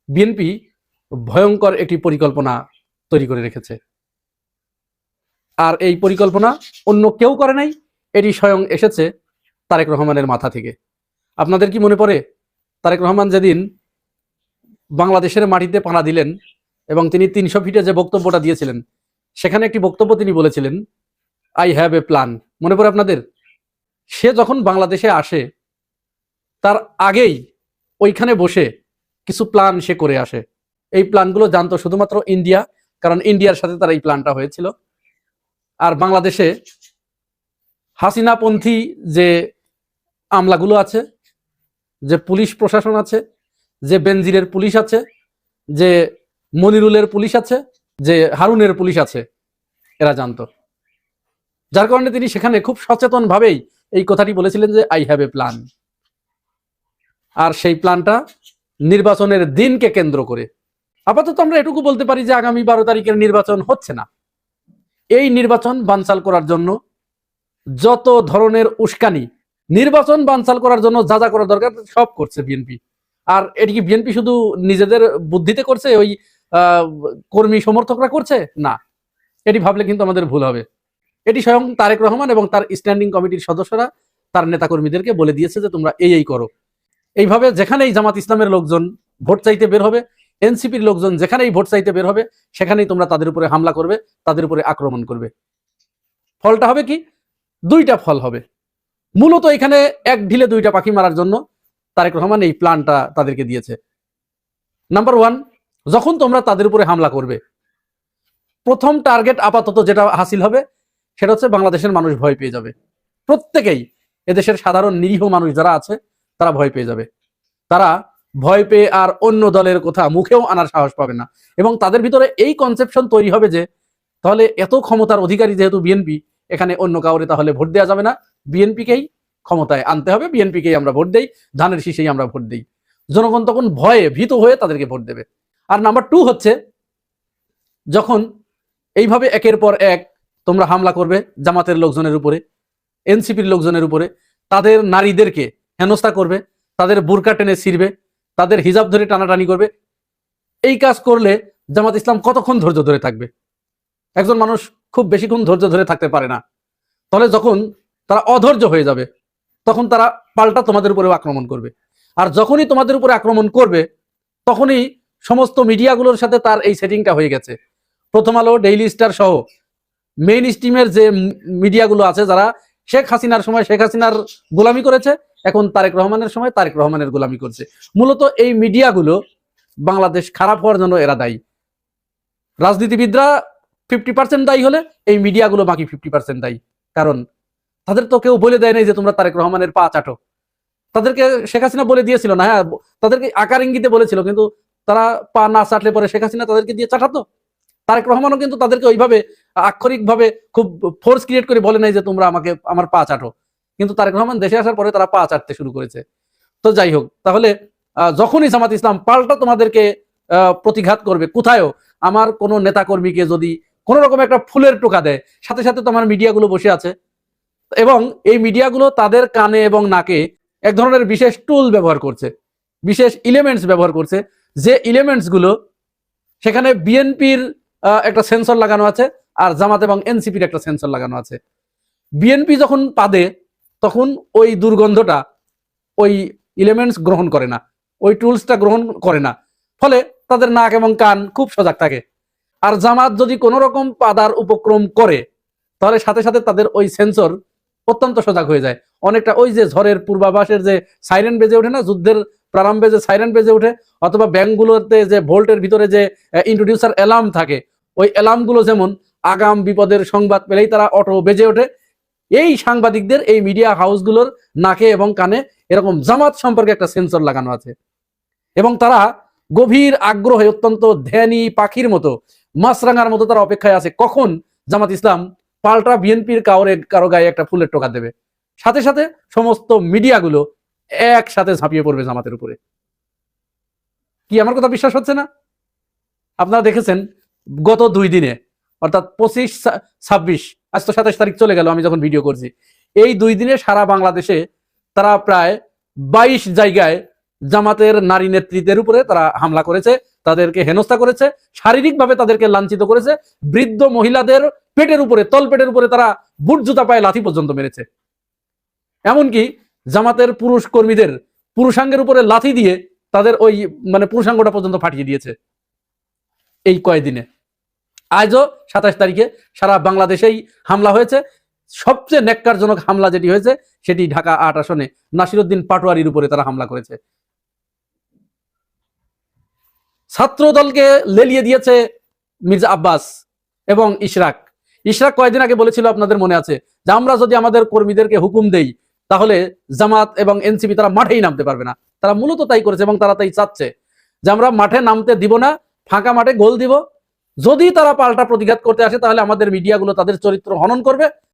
BNP ভয়ঙ্কর একটি পরিকল্পনা তৈরি করে রেখেছে। আর এই পরিকল্পনা অন্য কেউ করে নাই, এটি স্বয়ং এসেছে তারেক রহমানের মাথা থেকে। আপনাদের কি মনে পড়ে তারেক রহমান যেদিন বাংলাদেশের মাটিতে পাড়া দিলেন এবং তিনি 300 ফিটে যে বক্তব্যটা দিয়েছিলেন, সেখানে একটি বক্তব্য তিনি বলেছিলেন, আই হ্যাভ এ প্ল্যান। মনে পড়ে আপনাদের? সে যখন বাংলাদেশে আসে তার আগেই ওইখানে বসে কিছু প্ল্যান সে করে আসে। এই প্ল্যানগুলো জানতো শুধুমাত্র ইন্ডিয়া, কারণ ইন্ডিয়ার সাথে তার এই প্ল্যানটা হয়েছিল। আর বাংলাদেশে হাসিনাপন্থী যে আমলাগুলো আছে, যে পুলিশ প্রশাসন আছে, যে বেনজিরের পুলিশ আছে, যে মনিরুলের পুলিশ আছে, যে হারুনের পুলিশ আছে, এরা জানতো। যার কারণে তিনি সেখানে খুব সচেতন ভাবেই এই কথাটি বলেছিলেন যে আই হ্যাভ এ প্ল্যান। আর সেই প্ল্যানটা নির্বাচনের দিনকে কেন্দ্র করে। আপাতত আমরা এটুকু বলতে পারি যে আগামী 12 তারিখের নির্বাচন হচ্ছে না। এই নির্বাচন বানচাল করার জন্য যত ধরনের উস্কানি, নির্বাচন বানচাল করার জন্য যা যা করা দরকার সব করছে বিএনপি। আর এটি কি বিএনপি শুধু নিজেদের বুদ্ধিতে করছে, ওই কর্মী সমর্থকরা করছে না? এটি ভাবলে কিন্তু আমাদের ভুল হবে। এটি স্বয়ং তারেক রহমান এবং তার স্ট্যান্ডিং কমিটির সদস্যরা তার নেতাকর্মীদেরকে বলে দিয়েছে যে তোমরা এই করো। এইভাবে যেখানেই জামাত ইসলামের লোকজন ভোট চাইতে বের হবে, এনসিপির লোকজন যেখানেই ভোট চাইতে বের হবে, সেখানেই তোমরা তাদের উপরে হামলা করবে, তাদের উপরে আক্রমণ করবে। ফলটা হবে কি? দুইটা ফল হবে। মূলত এখানে এক ঢিলে দুইটা পাখি মারার জন্য তারেক রহমান এই প্ল্যানটা তাদেরকে দিয়েছে। নাম্বার 1, যখন তোমরা তাদের উপরে হামলা করবে, প্রথম টার্গেট আপাতত যেটা হাসিল হবে সেটা হচ্ছে বাংলাদেশের মানুষ ভয় পেয়ে যাবে। প্রত্যেকেই, এদেশের সাধারণ নিরীহ মানুষ যারা আছে তারা ভয় পেয়ে যাবে। তারা ভয় পেয়ে আর অন্য দলের কথা মুখেও আনার সাহস পাবে না। এবং তাদের ভিতরে এই কনসেপশন তৈরি হবে যে তাহলে এত ক্ষমতার অধিকারী যেহেতু বিএনপি, এখানে অন্য কাউরে তাহলে ভোট দেওয়া যাবে না, বিএনপিকেই ক্ষমতায় আনতে হবে, বিএনপিকেই আমরা ভোট দেই, ধানের শীষেই আমরা ভোট দেই। জনগণ তখন ভয়ে ভীত হয়ে তাদেরকে ভোট দেবে। আর নাম্বার 2 হচ্ছে, যখন এইভাবে একের পর এক তোমরা হামলা করবে জামাতের লোকজনের উপরে, এনসিপির লোকজনের উপরে, তাদের নারীদেরকে হেনস্থা করবে, তাদের বুরকা টেনে ছিঁড়বে, তাদের হিজাব ধরে টানাটানি করবে, এই কাজ করলে জামাত ইসলাম কতক্ষণ ধৈর্য ধরে থাকবে? একজন মানুষ খুব বেশিক্ষণ ধৈর্য ধরে থাকতে পারে না। তাহলে যখন তারা অধৈর্য হয়ে যাবে, তখন তারা পাল্টা তোমাদের উপরেও আক্রমণ করবে। আর যখনই তোমাদের উপরে আক্রমণ করবে, তখনই সমস্ত মিডিয়াগুলোর সাথে তার এই সেটিংটা হয়ে গেছে। প্রথম আলো, ডেইলি স্টার সহ মেইন স্ট্রিমের যে মিডিয়াগুলো আছে, যারা শেখ হাসিনার সময় শেখ হাসিনার গোলামি করেছে, এখন তারেক রহমানের সময় তারেক রহমানের গোলামি করছে। মূলত এই মিডিয়াগুলো বাংলাদেশ খারাপ হওয়ার জন্য এরা দায়ী। রাজনীতিবিদরা 50% দায়ী হলে এই মিডিয়াগুলো বাকি 50% দায়ী। কারণ তাদের তো কেউ বলে দেয় নাই যে তোমরা তারেক রহমানের পা চাটো। তাদেরকে শেখ হাসিনা বলে দিয়েছিল না, হ্যাঁ, তাদেরকে আকার ইঙ্গিতে বলেছিল, কিন্তু তারা পা না চাটলে পরে শেখ হাসিনা তাদেরকে দিয়ে চাটাতো। তারেক রহমানও কিন্তু তাদেরকে ওইভাবে আক্ষরিকভাবে খুব ফোর্স ক্রিয়েট করে বলে নাই যে তোমরা আমাকে আমার পা চাটো। কিন্তু তারেক রহমান দেশে আসার পরে তারা পা চাটতে শুরু করেছে। তো যাই হোক, তাহলে যখনই জামাত ইসলাম পাল্টা তোমাদেরকে প্রতিঘাত করবে, কোথায়ও আমার কোনো নেতাকর্মীকে যদি কোনো রকম একটা ফুলের টোকা দেয়, সাথে সাথে তোমার মিডিয়াগুলো বসে আছে এবং এই মিডিয়াগুলো তাদের কানে এবং নাকে এক ধরনের বিশেষ টুল ব্যবহার করছে, বিশেষ এলিমেন্টস ব্যবহার করছে, যে এলিমেন্টস গুলো সেখানে বিএনপির একটা সেন্সর লাগানো আছে আর জামাত এবং এনসিপির একটা সেন্সর লাগানো আছে। বিএনপি যখন পাদে, তখন ওই দুর্গন্ধটা ওই এলিমেন্টস গ্রহণ করে না, ওই টুলসটা গ্রহণ করে না, ফলে তাদের নাক এবং কান খুব সজাগ থাকে। আর জামাত যদি কোনো রকম পাদার উপক্রম করে, তাহলে সাথে সাথে তাদের ওই সেন্সর অত্যন্ত সজাগ হয়ে যায়। অনেকটা ওই যে ঝড়ের পূর্বাভাসের যে সাইরেন বেজে ওঠে না, যুদ্ধের প্রারম্ভে যে সাইরেন বেজে ওঠে, অথবা ব্যাংকগুলোতে যে ভোল্টের ভিতরে যে ইন্ট্রোডিউসার অ্যালার্ম থাকে, ওই অ্যালার্মগুলো যেমন আগাম বিপদের সংবাদ পেলেই তারা অটো বেজে ওঠে, এই সাংবাদিকদের এই মিডিয়া হাউসগুলোর নাকে এবং কানে এরকম জামাত সম্পর্কে একটা সেন্সর লাগানো আছে। এবং তারা গভীর আগ্রহে, অত্যন্ত ধ্যানী পাখির মতো, মাছরাঙার মতো তারা অপেক্ষায় আছে কখন জামাত ইসলাম পাল্টা বিএনপির কারো গায়ে একটা ফুলের টোকা দেবে। সাথে সাথে সমস্ত মিডিয়াগুলো একসাথে ঝাঁপিয়ে পড়বে জামাতের উপরে। কি আমার কথা বিশ্বাস হচ্ছে না? আপনারা দেখেছেন গত 2 দিনে, অর্থাৎ 25, 26, আজ তো 27 তারিখ চলে গেল আমি যখন ভিডিও করছি, এই 2 দিনে সারা বাংলাদেশে তারা প্রায় 22 জায়গায় জামাতের নারী নেতৃত্বের উপরে তারা হামলা করেছে, তাদেরকে হেনস্থা করেছে, শারীরিকভাবে তাদেরকে লাঞ্ছিত করেছে, বৃদ্ধ মহিলাদের পেটের উপরে, তলপেটের উপরে তারা বুট জুতা পায়ে লাথি পর্যন্ত মেরেছে। এমনকি জামাতের পুরুষ কর্মীদের পুরুষাঙ্গের উপরে লাথি দিয়ে তাদের ওই মানে পুরুষাঙ্গটা পর্যন্ত ফাটিয়ে দিয়েছে এই কয়েকদিনে। আজও 27 তারিখে সারা বাংলাদেশেই হামলা হয়েছে। সবচেয়ে ন্যাক্কারজনক হামলা যেটি হয়েছে সেটি ঢাকা 8 আসনে নাসিরউদ্দিন পাটোয়ারির উপরে তারা হামলা করেছে। ছাত্র দলকে লেলিয়ে দিয়েছে মির্জা আব্বাস এবং ইশরাক। ইশরাক কয়েকদিন আগে বলেছিল, আপনাদের মনে আছে, যে আমরা যদি আমাদের কর্মীদেরকে হুকুম দেই তাহলে জামাত এবং এনসিপি তারা মাঠেই নামতে পারবে না। তারা মূলত তাই করেছে এবং তারা তাই চাচ্ছে যে আমরা মাঠে নামতে দিব না, ফাঁকা মাঠে গোল দিব। যদি তারা পাল্টা প্রতিঘাত করতে আসে তাহলে আমাদের মিডিয়াগুলো তাদের চরিত্র হনন করবে,